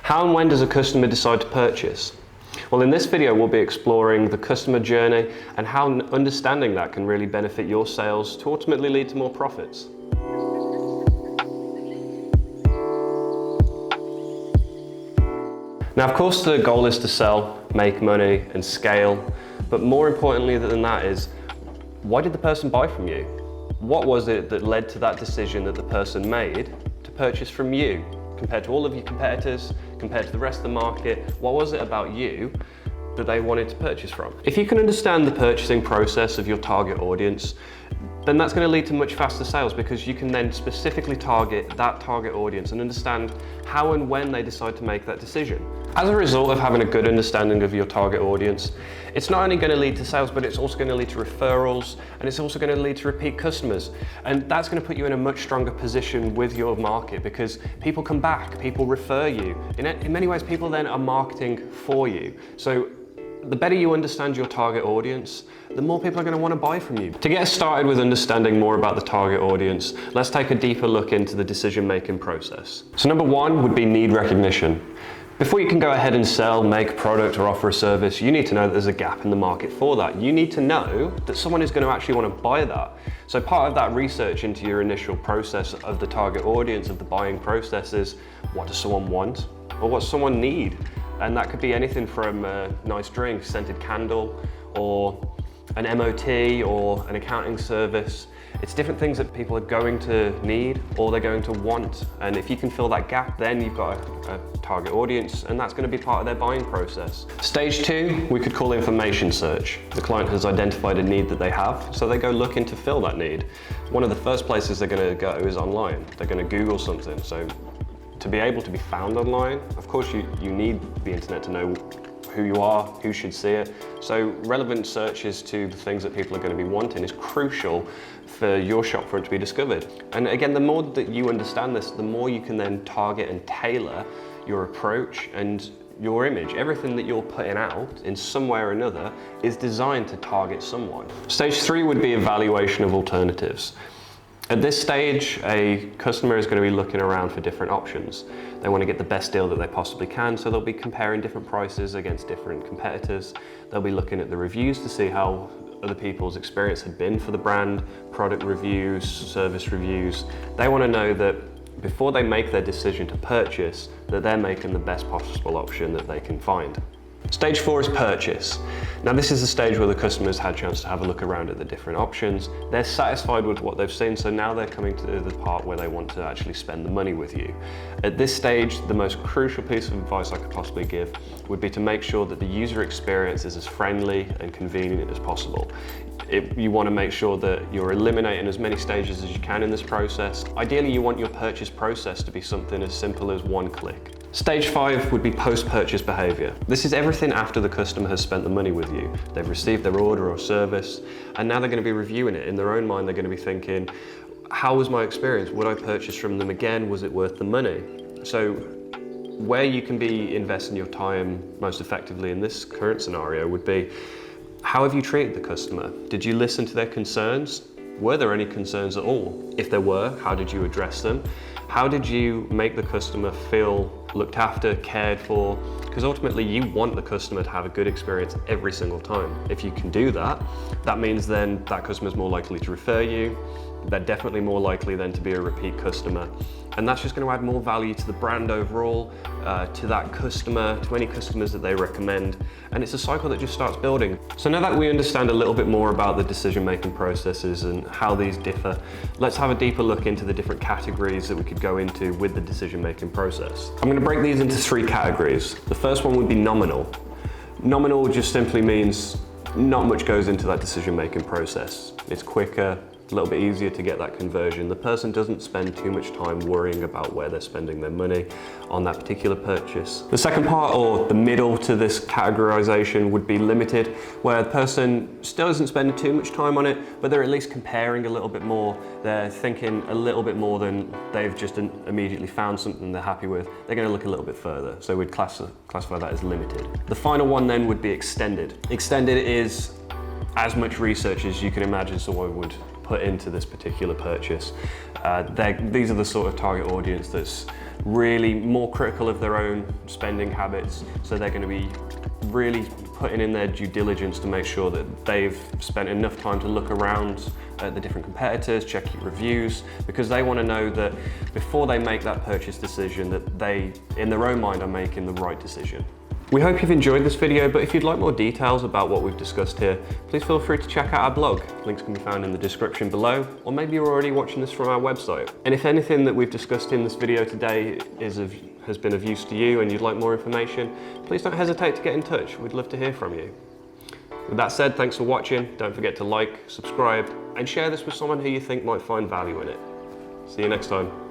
How and when does a customer decide to purchase? Well, in this video, we'll be exploring the customer journey and how understanding that can really benefit your sales to ultimately lead to more profits. Now, of course, the goal is to sell, make money, and scale. But more importantly than that is, why did the person buy from you? What was it that led to that decision that the person made to purchase from you? Compared to all of your competitors, compared to the rest of the market, what was it about you that they wanted to purchase from? If you can understand the purchasing process of your target audience, then that's going to lead to much faster sales, because you can then specifically target that target audience and understand how and when they decide to make that decision. As a result of having a good understanding of your target audience, it's not only going to lead to sales, but it's also going to lead to referrals, and it's also going to lead to repeat customers. And that's going to put you in a much stronger position with your market, because people come back, people refer you. In many ways, people then are marketing for you. So the better you understand your target audience, the more people are going to want to buy from you. To get us started with understanding more about the target audience, let's take a deeper look into the decision-making process. So number one would be need recognition. Before you can go ahead and sell, make a product, or offer a service, you need to know that there's a gap in the market for that. You need to know that someone is going to actually want to buy that. So part of that research into your initial process of the target audience, of the buying process, is what does someone want, or what does someone need? And that could be anything from a nice drink, scented candle, or an MOT, or an accounting service. It's different things that people are going to need or they're going to want. And if you can fill that gap, then you've got a target audience, and that's going to be part of their buying process. Stage two, we could call information search. The client has identified a need that they have, so they go looking to fill that need. One of the first places they're going to go is online. They're going to Google something. So to be able to be found online, of course you need the internet to know who you are, who should see it. So relevant searches to the things that people are going to be wanting is crucial for your shop front to be discovered. And again, the more that you understand this, the more you can then target and tailor your approach and your image. Everything that you're putting out in some way or another is designed to target someone. Stage three would be evaluation of alternatives. At this stage, a customer is going to be looking around for different options. They want to get the best deal that they possibly can, so they'll be comparing different prices against different competitors. They'll be looking at the reviews to see how other people's experience had been for the brand, product reviews, service reviews. They want to know that before they make their decision to purchase, that they're making the best possible option that they can find. Stage four is purchase. Now this is the stage where the customer's had a chance to have a look around at the different options. They're satisfied with what they've seen, so now they're coming to the part where they want to actually spend the money with you. At this stage, the most crucial piece of advice I could possibly give would be to make sure that the user experience is as friendly and convenient as possible. You want to make sure that you're eliminating as many stages as you can in this process. Ideally, you want your purchase process to be something as simple as one click. Stage five would be post-purchase behavior. This is everything after the customer has spent the money with you. They've received their order or service, and now they're going to be reviewing it. In their own mind, they're going to be thinking, how was my experience? Would I purchase from them again? Was it worth the money? So where you can be investing your time most effectively in this current scenario would be, how have you treated the customer? Did you listen to their concerns? Were there any concerns at all? If there were, how did you address them? How did you make the customer feel looked after, cared for? Because ultimately you want the customer to have a good experience every single time. If you can do that, that means then that customer is more likely to refer you. They're definitely more likely then to be a repeat customer. And that's just going to add more value to the brand overall, to that customer, to any customers that they recommend. And it's a cycle that just starts building. So now that we understand a little bit more about the decision-making processes and how these differ, let's have a deeper look into the different categories that we could go into with the decision-making process. I'm going to break these into three categories. The first one would be nominal. Nominal just simply means not much goes into that decision-making process. It's quicker, a little bit easier to get that conversion. The person doesn't spend too much time worrying about where they're spending their money on that particular purchase. The second part, or the middle to this categorization, would be limited, where the person still isn't spending too much time on it, but they're at least comparing a little bit more. They're thinking a little bit more than they've just immediately found something they're happy with. They're going to look a little bit further. So we'd classify that as limited. The final one then would be extended. Extended is as much research as you can imagine someone would put into this particular purchase. These are the sort of target audience that's really more critical of their own spending habits, so they're going to be really putting in their due diligence to make sure that they've spent enough time to look around at the different competitors, check your reviews, because they want to know that before they make that purchase decision that they, in their own mind, are making the right decision. We hope you've enjoyed this video, but if you'd like more details about what we've discussed here, please feel free to check out our blog. Links can be found in the description below, or maybe you're already watching this from our website. And if anything that we've discussed in this video today has been of use to you and you'd like more information, please don't hesitate to get in touch. We'd love to hear from you. With that said, thanks for watching. Don't forget to like, subscribe, and share this with someone who you think might find value in it. See you next time.